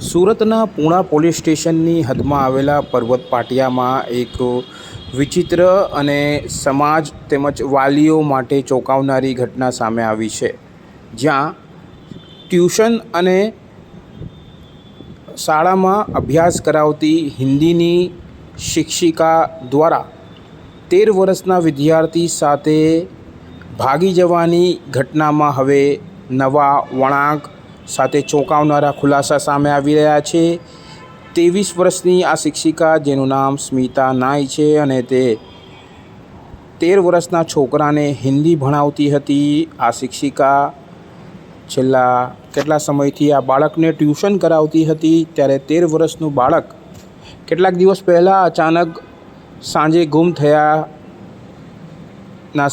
સુરતના પૂણા પોલીસ સ્ટેશનની હદમાં આવેલા પર્વત પાટિયામાં એક વિચિત્ર અને સમાજ તેમજ વાલીઓ માટે ચોંકાવનારી ઘટના સામે આવી છે, જ્યાં ટ્યુશન અને શાળામાં અભ્યાસ કરાવતી હિન્દીની શિક્ષિકા દ્વારા 13 વર્ષના વિદ્યાર્થી સાથે ભાગી જવાની ઘટનામાં હવે નવા વળાંક સાથે ચોંકાવનારા ખુલાસા સામે આવી રહ્યા છે। 23 વર્ષની આ શિક્ષિકા, જેનું નામ સ્મિતા નાઈ છે અને તે 13 વર્ષના છોકરાને હિન્દી ભણાવતી હતી। આ શિક્ષિકા છેલ્લા કેટલા સમયથી આ બાળકને ટ્યુશન કરાવતી હતી, ત્યારે 13 વર્ષનું બાળક કેટલાક દિવસ પહેલાં અચાનક સાંજે ગુમ થયાના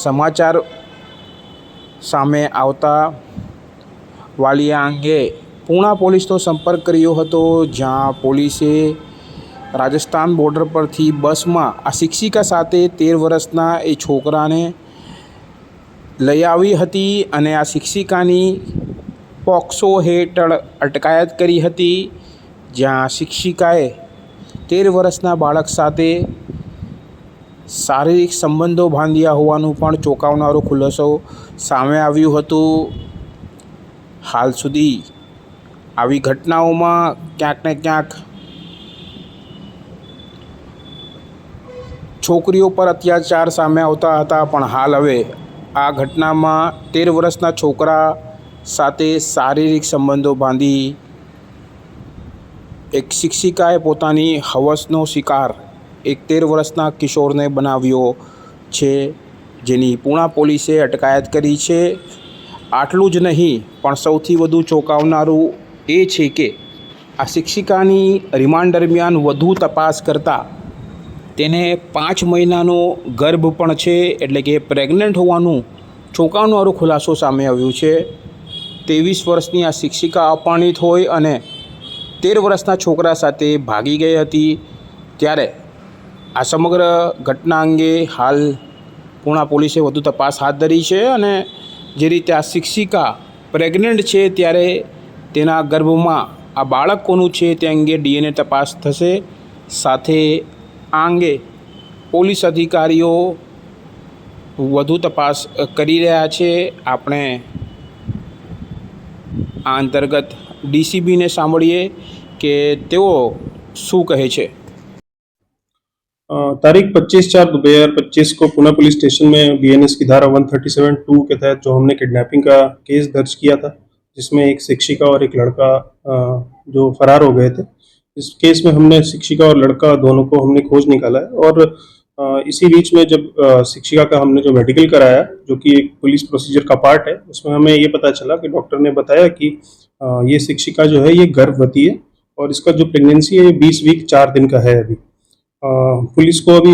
સમાચાર સામે આવતા વાલીએ આ અંગે પૂણા પોલીસનો સંપર્ક કર્યો હતો, જ્યાં પોલીસે રાજસ્થાન બોર્ડર પરથી બસમાં આ શિક્ષિકા સાથે 13 વર્ષના એ છોકરાને લઈ આવી હતી અને આ શિક્ષિકાની પોક્સો હેઠળ અટકાયત કરી હતી, જ્યાં શિક્ષિકાએ 13 વર્ષના બાળક સાથે શારીરિક સંબંધો બાંધ્યા હોવાનું પણ ચોંકાવનારો ખુલાસો સામે આવ્યું હતું। હાલ સુધી આવી ઘટનાઓમાં ક્યાંક ને ક્યાંક છોકરીઓ પર અત્યાચાર સામે આવતા હતા, પણ હાલ હવે આ ઘટનામાં 13 વર્ષના છોકરા સાથે શારીરિક સંબંધો બાંધી એક શિક્ષિકાએ પોતાની હવસનો શિકાર એક 13 વર્ષના કિશોરને બનાવ્યો છે, જેની પૂણા પોલીસે અટકાયત કરી છે। આટલું જ નહીં, પણ સૌથી વધુ ચોંકાવનારું એ છે કે આ શિક્ષિકાની રિમાન્ડ દરમિયાન વધુ તપાસ કરતાં તેને 5 મહિનાનો ગર્ભ પણ છે, એટલે કે પ્રેગ્નન્ટ હોવાનું ચોંકાવનારો ખુલાસો સામે આવ્યું છે। 23 વર્ષની આ શિક્ષિકા અપરિણીત હોય અને 13 વર્ષના છોકરા સાથે ભાગી ગઈ હતી, ત્યારે આ સમગ્ર ઘટના અંગે હાલ પૂણા પોલીસે વધુ તપાસ હાથ ધરી છે અને જે રીતે આ શિક્ષિકા પ્રેગ્નન્ટ છે, ત્યારે તેના ગર્ભમાં આ બાળક કોનું છે તે અંગે DNA તપાસ થશે। સાથે આ અંગે પોલીસ અધિકારીઓ વધુ તપાસ કરી રહ્યા છે। આપણે આ અંતર્ગત DCBને સાંભળીએ કે તેઓ શું કહે છે। तारीख 25/4/2025 को पुणे पुलिस स्टेशन में BNS की धारा 137(2) के तहत जो हमने किडनैपिंग का केस दर्ज किया था, जिसमें एक शिक्षिका और एक लड़का जो फरार हो गए थे। इस केस में हमने शिक्षिका और लड़का दोनों को हमने खोज निकाला है और इसी बीच में जब शिक्षिका का हमने जो मेडिकल कराया, जो कि एक पुलिस प्रोसीजर का पार्ट है, उसमें हमें ये पता चला कि डॉक्टर ने बताया कि ये शिक्षिका जो है ये गर्भवती है और इसका जो प्रेगनेंसी है ये 20 वीक 4 दिन का है। अभी पुलिस को अभी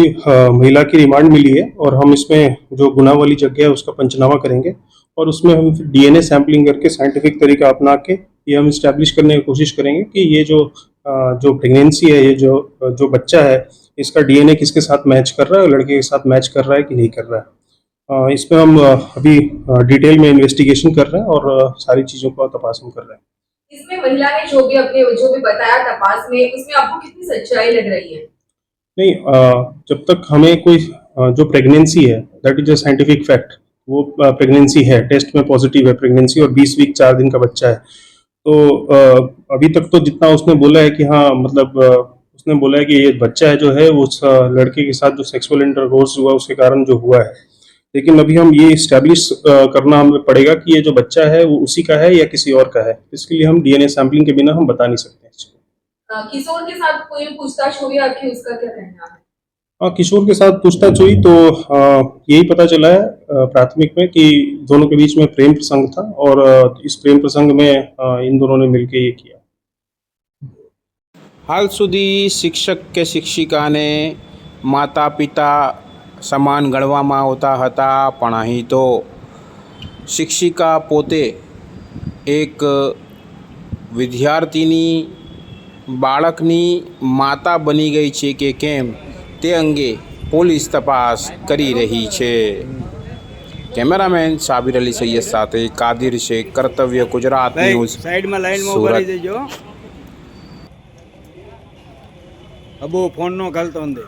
महिला की रिमांड मिली है और हम इसमें जो गुनाह वाली जगह है उसका पंचनामा करेंगे और उसमें हम DNA सैम्पलिंग करके साइंटिफिक तरीका अपना के ये हम इस्टेब्लिश करने की कोशिश करेंगे कि ये जो प्रेगनेंसी है, ये जो बच्चा है, इसका DNA किसके साथ मैच कर रहा है, लड़के के साथ मैच कर रहा है कि नहीं कर रहा है। इसमें हम अभी डिटेल में इन्वेस्टिगेशन कर रहे हैं और सारी चीज़ों का तपास हम कर रहे हैं। इसमें महिला ने जो भी बताया तपास में, उसमें आपको कितनी सच्चाई लग रही है? नहीं, जब तक हमें कोई जो प्रेगनेंसी है, that is a scientific fact, वो प्रेगनेंसी है, टेस्ट में पॉजिटिव है प्रेगनेंसी और 20 वीक 4 दिन का बच्चा है, तो अभी तक तो जितना उसने बोला है कि हाँ, मतलब उसने बोला है कि ये बच्चा है जो है वो उस लड़के के साथ जो सेक्सुअल इंटरकोर्स हुआ उसके कारण जो हुआ है, लेकिन अभी हम ये इस्टेब्लिश करना हमें पड़ेगा कि ये जो बच्चा है वो उसी का है या किसी और का है। इसके लिए हम DNA सैम्पलिंग के बिना हम बता नहीं सकते हैं। किशोर के साथ कोई पूछताछ हुई आपकी, उसका क्या कहना है? किशोर के साथ पूछताछ हुई तो यही पता चला है प्राथमिक में कि दोनों के बीच में प्रेम प्रसंग था और इस प्रेम प्रसंग में इन दोनों ने मिलकर ये किया। હાલ સુધી શિક્ષક કે શિક્ષિકાને માતા પિતા સમાન ગણવામાં આવતા હતા, પણ અહીં તો શિક્ષિકા પોતે એક વિદ્યાર્થીની બાળકની માતા બની ગઈ છે કે કેમ, તે અંગે પોલીસ તપાસ કરી રહી છે। કેમેરામેન સાબિર અલી સૈયદ સાથે કાદિર શેખ, કર્તવ્ય ગુજરાત ન્યૂઝ, સુરત। અબુ ફોન નો ઘાલતો અંદર